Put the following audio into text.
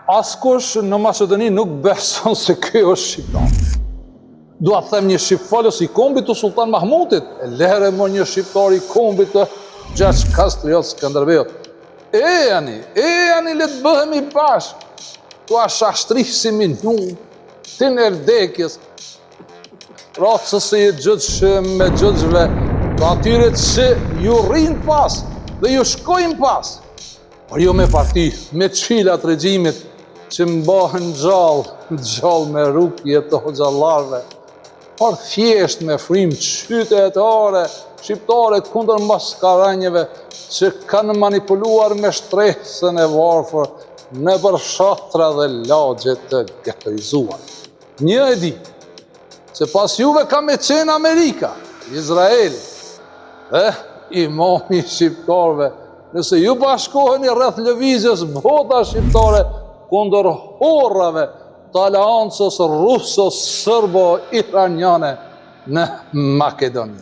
Askush në Maqedoni nuk beson se kjo është shqiptar. Dua të them një shqipfalës i kombit të Sultan Mahmutit, e lere më një shqiptar i kombit të Gjergj Kastriot Skënderbeut. Ejani, le të bëhemi bashkë. Tua shashtrisimin nu, ti në erdekjes, ratësës e gjëgjë me gjëgjëve, të atyre që ju rrinë pas dhe ju shkojnë pas. Por jo me parti, me qilat regjimit që mbahen gjallë me rukje të hoxhallarve, por thjesht me frim qytetare, shqiptare kundër maskaranjeve që kanë manipuluar me shtresën e varfër në përshatra dhe lagje të ghettoizuar. Një e di, që pas juve ka me qenë Amerika, Izraeli, dhe imami shqiptarve, nëse ju bashkoheni rreth lëvizjes bota shqiptare kundër horrave të aleancës ruso-sërbo-iraniane në Makedoni.